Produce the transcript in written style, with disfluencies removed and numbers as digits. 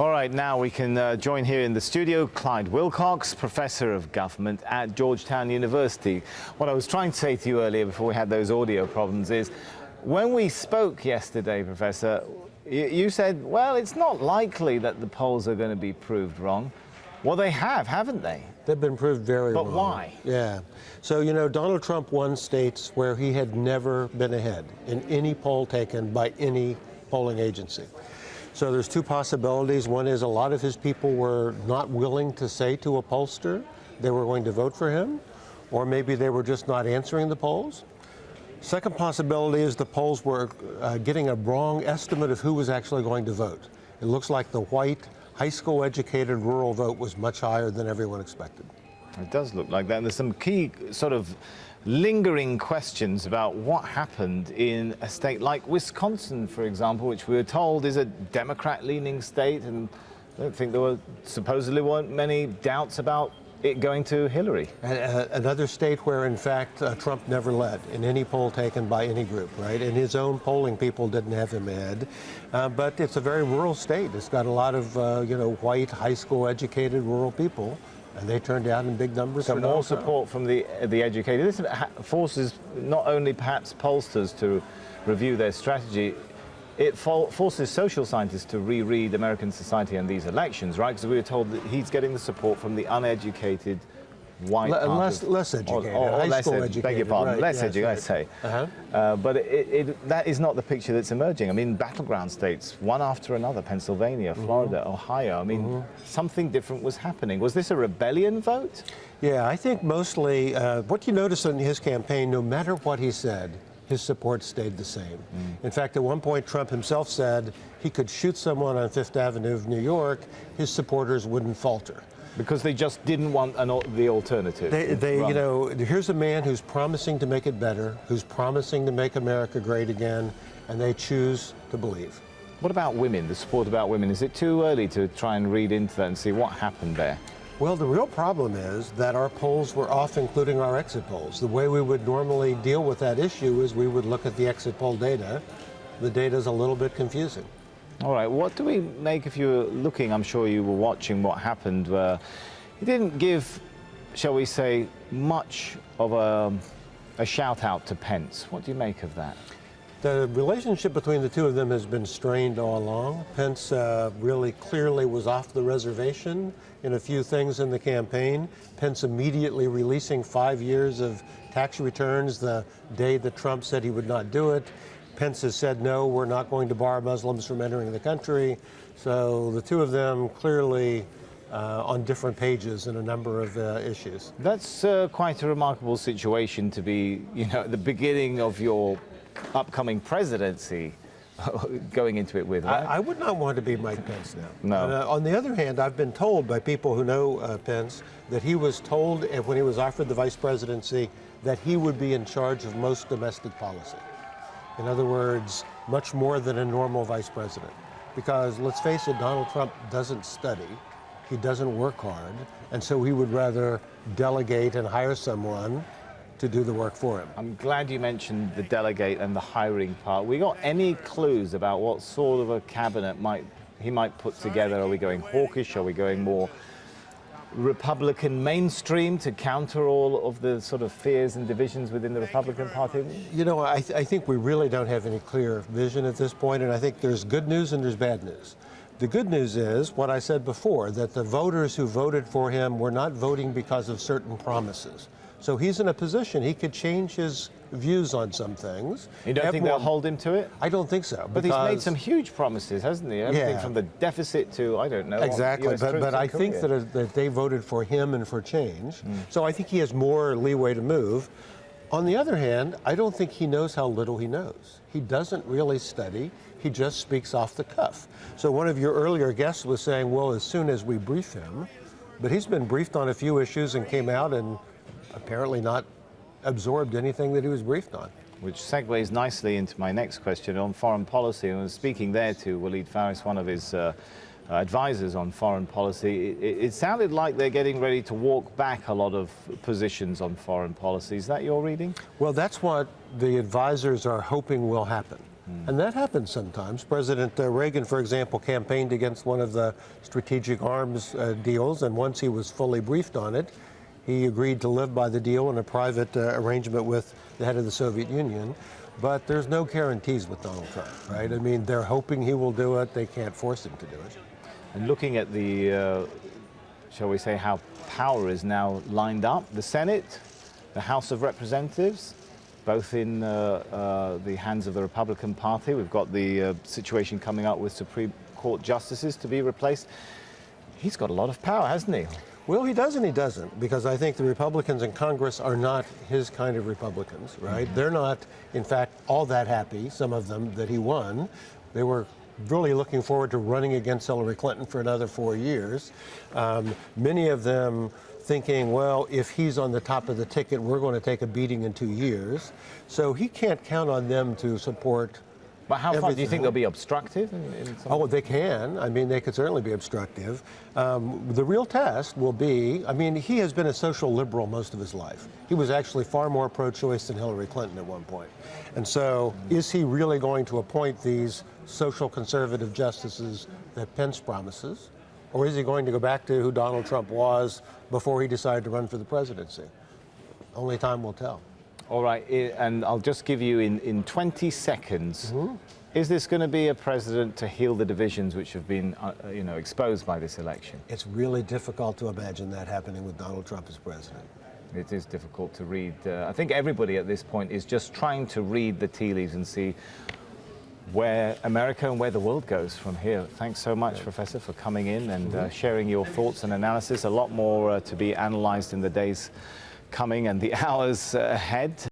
All right, now we can join here in the studio Clyde Wilcox, Professor of Government at Georgetown University. What I was trying to say to you earlier before we had those audio problems is, when we spoke yesterday, Professor, you said, well, it's not likely that the polls are going to be proved wrong. Well, they have, haven't they? They've been proved very wrong. But why? Yeah. So, you know, Donald Trump won states where he had never been ahead in any poll taken by any polling agency. So there's two possibilities. One is a lot of his people were not willing to say to a pollster they were going to vote for him, or maybe they were just not answering the polls. Second possibility is the polls were getting a wrong estimate of who was actually going to vote. It looks like the white, high school educated rural vote was much higher than everyone expected. It does look like that. And there's some key sort of lingering questions about what happened in a state like Wisconsin, for example, which we were told is a Democrat-leaning state, and I don't think there supposedly weren't many doubts about it going to Hillary. Another state where, in fact, Trump never led in any poll taken by any group, right? And his own polling people didn't have him ahead. But it's a very rural state. It's got a lot of, white, high school educated rural people. And they turned out in big numbers. So more support from the educated. This forces not only perhaps pollsters to review their strategy, it forces social scientists to reread American society and these elections, right? Because we were told that he's getting the support from the uneducated, white, less educated, or high school educated. Beg your pardon, right, less yes, educated, right. I say. Uh-huh. But that is not the picture that's emerging. I mean, battleground states, one after another, Pennsylvania, Florida, Ohio. I mean, something different was happening. Was this a rebellion vote? Yeah, I think mostly what you notice in his campaign, no matter what he said, his support stayed the same. In fact, at one point, Trump himself said he could shoot someone on Fifth Avenue of New York, his supporters wouldn't falter. Because they just didn't want the alternative. Here's a man who's promising to make it better, who's promising to make America great again, and they choose to believe. What about women, the support about women? Is it too early to try and read into that and see what happened there? Well, the real problem is that our polls were off, including our exit polls. The way we would normally deal with that issue is we would look at the exit poll data. The data is a little bit confusing. All right, what do we make if you're looking, I'm sure you were watching what happened, where he didn't give, shall we say, much of a shout out to Pence. What do you make of that? The relationship between the two of them has been strained all along. Pence really clearly was off the reservation in a few things in the campaign. Pence immediately releasing 5 years of tax returns the day that Trump said he would not do it. Pence has said, no, we're not going to bar Muslims from entering the country. So the two of them clearly on different pages in a number of issues. That's quite a remarkable situation to be, at the beginning of your upcoming presidency going into it with, right? I would not want to be Mike Pence now. No. On the other hand, I've been told by people who know Pence that he was told when he was offered the vice presidency that he would be in charge of most domestic policy. In other words, much more than a normal vice president. Because let's face it, Donald Trump doesn't study, he doesn't work hard, and so he would rather delegate and hire someone to do the work for him. I'm glad you mentioned the delegate and the hiring part. We got any clues about what sort of a cabinet he might put together? Are we going hawkish? Are we going more Republican mainstream to counter all of the sort of fears and divisions within the Republican Party? I think we really don't have any clear vision at this point, and I think there's good news and there's bad news. The good news is what I said before, that the voters who voted for him were not voting because of certain promises. So he's in a position, he could change his views on some things. You don't think they'll hold him to it? I don't think so. But he's made some huge promises, hasn't he? Everything from the deficit to, I don't know. Exactly, but I think that they voted for him and for change. So I think he has more leeway to move. On the other hand, I don't think he knows how little he knows. He doesn't really study. He just speaks off the cuff. So one of your earlier guests was saying, well, as soon as we brief him, but he's been briefed on a few issues and came out and apparently not absorbed anything that he was briefed on. Which segues nicely into my next question on foreign policy. I was speaking there to Walid Faris, one of his advisors on foreign policy. It sounded like they're getting ready to walk back a lot of positions on foreign policy. Is that your reading? Well, that's what the advisors are hoping will happen. And that happens sometimes. President Reagan, for example, campaigned against one of the strategic arms deals, and once he was fully briefed on it, he agreed to live by the deal in a private arrangement with the head of the Soviet Union. But there's no guarantees with Donald Trump, right? I mean, they're hoping he will do it. They can't force him to do it. And looking at the, shall we say, how power is now lined up, the Senate, the House of Representatives, both in the hands of the Republican Party. We've got the situation coming up with Supreme Court justices to be replaced. He's got a lot of power, hasn't he? Well, he does and he doesn't, because I think the Republicans in Congress are not his kind of Republicans, right? Mm-hmm. They're not, in fact, all that happy, some of them, that he won. They were really looking forward to running against Hillary Clinton for another 4 years. Many of them thinking, well, if he's on the top of the ticket, we're going to take a beating in 2 years. So he can't count on them to support. But how far do you think they'll be obstructive? Oh, they can. I mean, they could certainly be obstructive. The real test will be, I mean, he has been a social liberal most of his life. He was actually far more pro-choice than Hillary Clinton at one point. And so is he really going to appoint these social conservative justices that Pence promises? Or is he going to go back to who Donald Trump was before he decided to run for the presidency? Only time will tell. All right, and I'll just give you in 20 seconds, is this going to be a president to heal the divisions which have been exposed by this election? It's really difficult to imagine that happening with Donald Trump as president. It is difficult to read. I think everybody at this point is just trying to read the tea leaves and see where America and where the world goes from here. Thanks so much, Professor, for coming in and sharing your thoughts and analysis. A lot more to be analyzed in the days coming and the hours ahead.